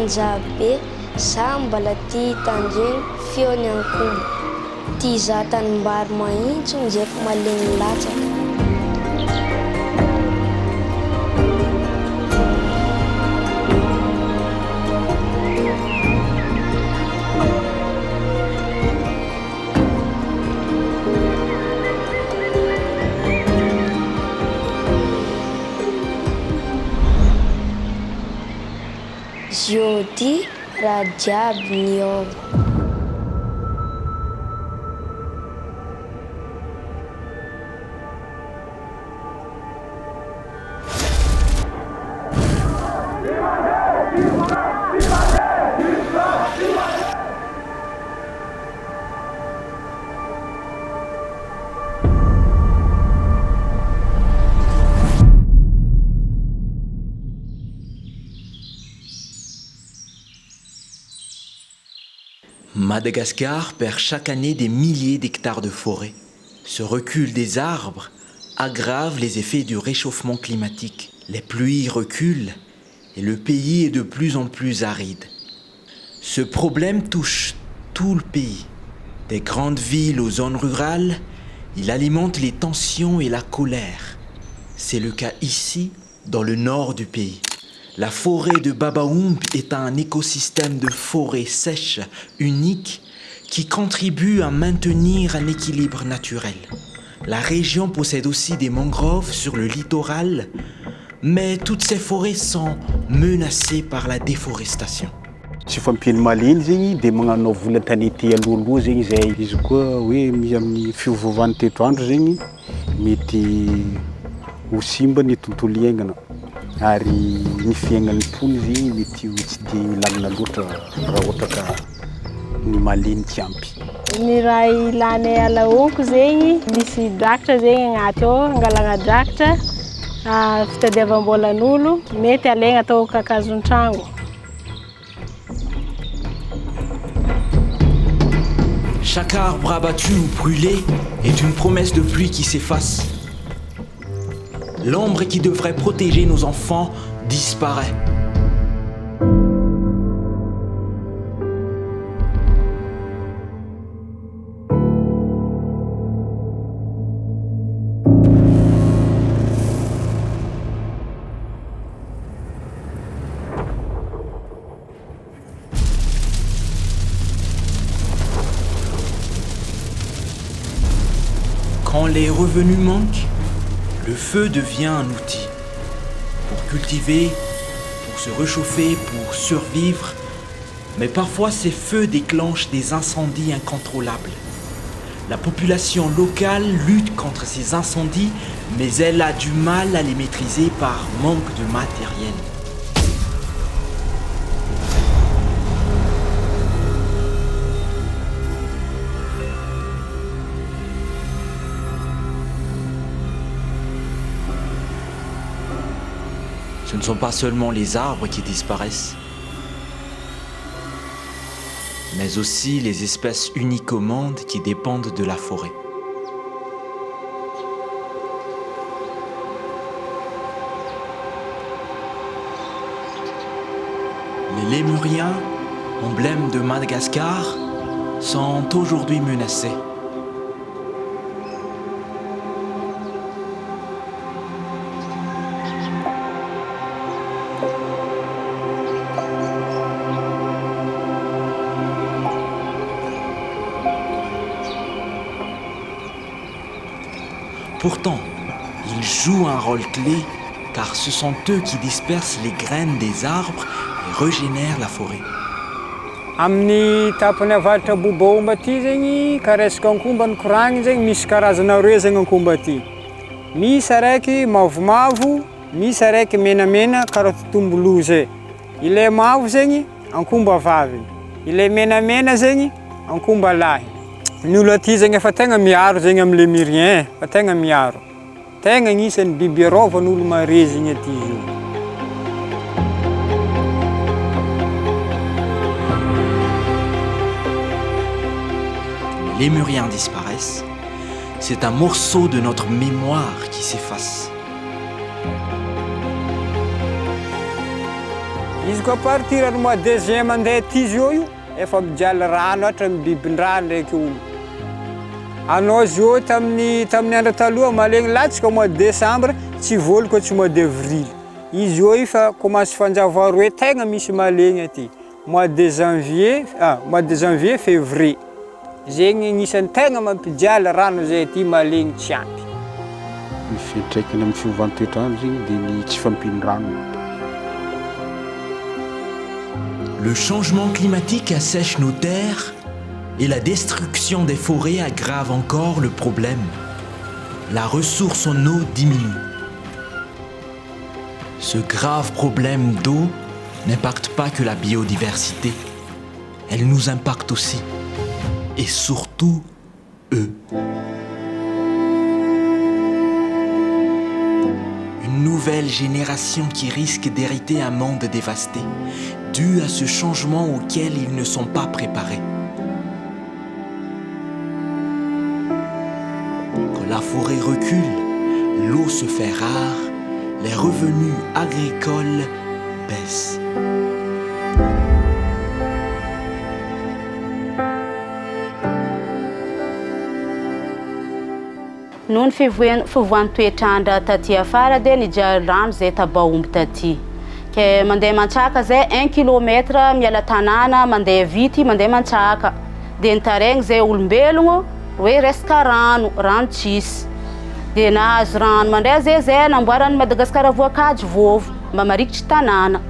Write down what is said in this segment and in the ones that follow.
Manjabe, za mbola tia tandreny feony ankoho. Tia za tanimbary mahitsy ndraiky malemy latsaka. Jeudi raha jiaby niova. Madagascar perd chaque année des milliers d'hectares de forêt. Ce recul des arbres aggrave les effets du réchauffement climatique. Les pluies reculent et le pays est de plus en plus aride. Ce problème touche tout le pays. Des grandes villes aux zones rurales, il alimente les tensions et la colère. C'est le cas ici, dans le nord du pays. La forêt de Babaoumb est un écosystème de forêt sèche unique qui contribue à maintenir un équilibre naturel. La région possède aussi des mangroves sur le littoral, mais toutes ces forêts sont menacées par la déforestation. Tsy fampiany-maliny zegny dia magnano vola tanety alohaloha zegny zay. Izy koa hoe amin'ny fiovaovan'ny toetrandro zegny mety ho simba ny tontolo iainana. Ary ny fiainan'ny mponina zegny mety ho tsy dia milamina loatra raha ohatra ka ny maliny tsy ampy. Ny raha ilana alaonko zegny misy drakatra zegny agnaty ao, angalana drakatra fitadiavam-bolan'olo mety alaigna atao kakazon-tragno. Chaque arbre abattu ou brûlé est une promesse de pluie qui s'efface. L'ombre qui devrait protéger nos enfants disparaît. Quand les revenus manquent, le feu devient un outil pour cultiver, pour se réchauffer, pour survivre. Mais parfois, ces feux déclenchent des incendies incontrôlables. La population locale lutte contre ces incendies, mais elle a du mal à les maîtriser par manque de matériel. Ce ne sont pas seulement les arbres qui disparaissent, mais aussi les espèces uniques au monde qui dépendent de la forêt. Les lémuriens, emblèmes de Madagascar, sont aujourd'hui menacés. Pourtant, ils jouent un rôle clé car ce sont eux qui dispersent les graines des arbres et régénèrent la forêt. Amin'ny tapany avaratra Bobaomba ty zegny ka resaka ankomba ny koragny zegny misy karazana roe zegny ankomba ty. Misy araiky mavomavo, misy araiky menamena karaha totombolo zay. Ilay mavo zegny ankomba vavy. Ilay menamena zegny ankomba lahy. Ny olo aty zegny efa tegna miaro zegny amin'ny lémurien, fa tegna miaro. Tegna agnisan'ny biby arovan'olo mare zegny aty io. Les lémuriens disparaissent, c'est un morceau de notre mémoire qui s'efface. Izy koa partir mois de juin mandeha aty izy io efa mijaly rano ohatra mibibin-drano ndraiky olo. Anao zio tamin'ny andro taloha malegny latsaka mois de décembre tsy voly koa tsy mois d'avril. Izy io efa commence fanjava roe tegna misy malegny aty. Mois de janvier, février. Zegny agnisan'ny tegna mampijaly rano zay aty malegny tsy ampy. Ny fiantraikany amin'ny fiovan'ny toetrandro zegny dia ny tsy fampian-drano. Le changement climatique assèche nos terres et la destruction des forêts aggrave encore le problème. La ressource en eau diminue. Ce grave problème d'eau n'impacte pas que la biodiversité. Elle nous impacte aussi. Et surtout, eux. Une nouvelle génération qui risque d'hériter un monde dévasté, dû à ce changement auquel ils ne sont pas préparés. Quand la forêt recule, l'eau se fait rare, les revenus agricoles baissent. Noho ny fivoahan'ny toetrandra taty afara dia nijaly rano zay tabaomby taty. Ke mandeha mantsaka zay 1 kilometre miala tanàna mandeha vity mandeha mantsaka. Dia nitaregny zay olombelogno hoe resaka rano tsisy. Dia nahazo rano mandray zay namboarany Madagasikara voakajy vovo mba marikitry tanàna.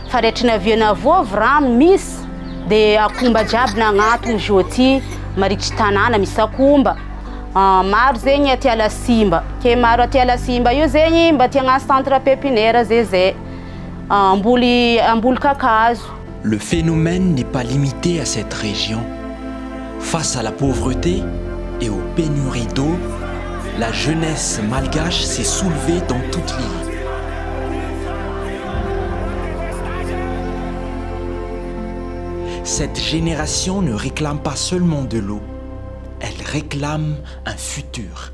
Fa rehetra naviana vovo rano misy dia akomba jiaby nagnatony joty marikitry tanàna misy akomba. Maro zegny aty Alasimba. Ke maro aty Alasimba io zegny mba tiagna centre pépinière zay. Amboly kakazo. Le phénomène n'est pas limité à cette région. Face à la pauvreté et aux pénuries d'eau, la jeunesse malgache s'est soulevée dans toute l'île. Cette génération ne réclame pas seulement de l'eau, elle réclame un futur.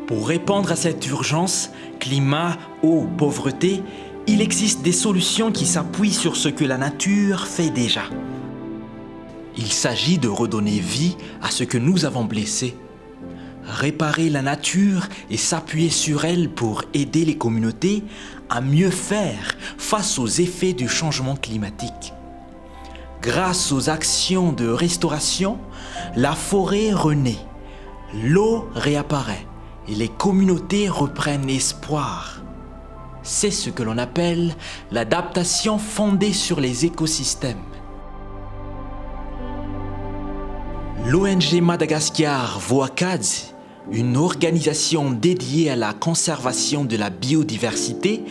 Pour répondre à cette urgence, climat, eau, pauvreté, il existe des solutions qui s'appuient sur ce que la nature fait déjà. Il s'agit de redonner vie à ce que nous avons blessé, réparer la nature et s'appuyer sur elle pour aider les communautés à mieux faire face aux effets du changement climatique. Grâce aux actions de restauration, la forêt renaît, l'eau réapparaît et les communautés reprennent espoir. C'est ce que l'on appelle l'adaptation fondée sur les écosystèmes. L'ONG Madagascar Voakadzi, une organisation dédiée à la conservation de la biodiversité,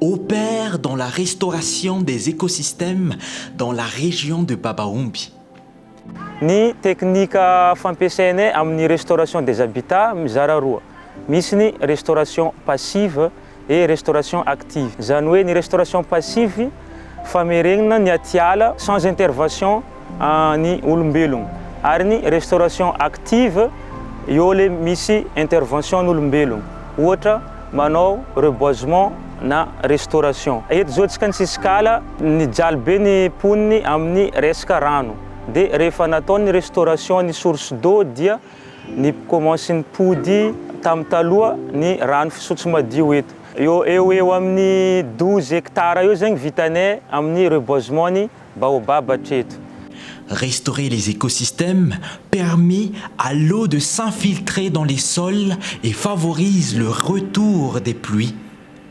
opère dans la restauration des écosystèmes dans la région de Babaomby. Ny teknika fampiasainay amin'ny restauration des habitats mizara roa. Misy ny restauration passive et restauration active. Zany hoe ny restauration passive fameregnina ny atiala sans intervention ny olombelogno. Ary ny restauration active eo le misy intervention n'olombelogno. Ohatra manao reboisement na restauration. Eto zao tsika ny sisikala nijaly be ny poniny amin'ny resaka rano. De rehefa natao ny restauration ny source d'eau dia ny commence nipody tamin'ny taloha ny rano fisotro madio eto. Eo amin'ny 12 hectares eo zegny vitanay amin'ny reboisement ny baobab hatreto. Restaurer les écosystèmes permet à l'eau de s'infiltrer dans les sols et favorise le retour des pluies.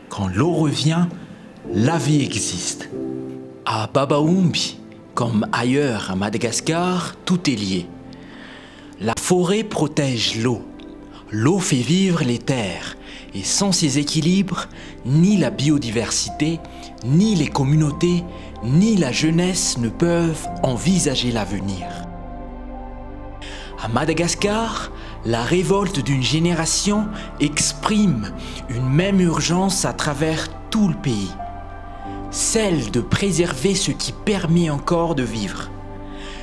Quand l'eau revient, la vie existe. À Babaomby, comme ailleurs à Madagascar, tout est lié. La forêt protège l'eau. L'eau fait vivre les terres. Et sans ces équilibres, ni la biodiversité, ni les communautés, ni la jeunesse ne peuvent envisager l'avenir. À Madagascar, la révolte d'une génération exprime une même urgence à travers tout le pays. Celle de préserver ce qui permet encore de vivre.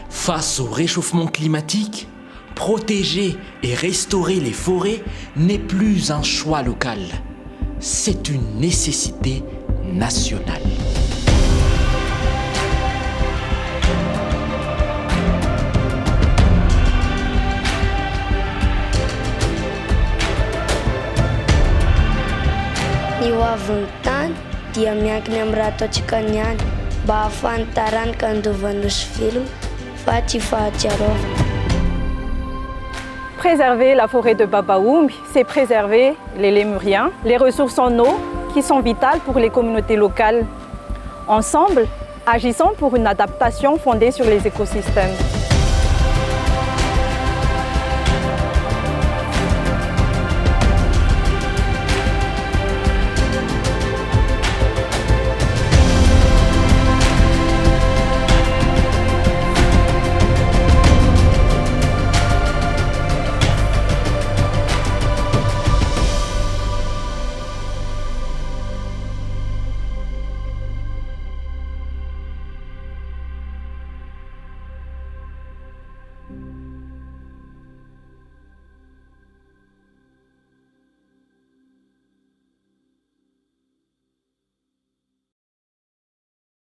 Face au réchauffement climatique, protéger et restaurer les forêts n'est plus un choix local. C'est une nécessité national. Ny hoavin'ny tany dia miankina amin'ny raha ataontsika niany mba hahafahan'ny taranaka andovan'ny nosy velona fa tsy fahatsiarovana. Préserver la forêt de Babaoumbi, c'est préserver les lémuriens, les ressources en eau qui sont vitales pour les communautés locales. Ensemble, agissons pour une adaptation fondée sur les écosystèmes.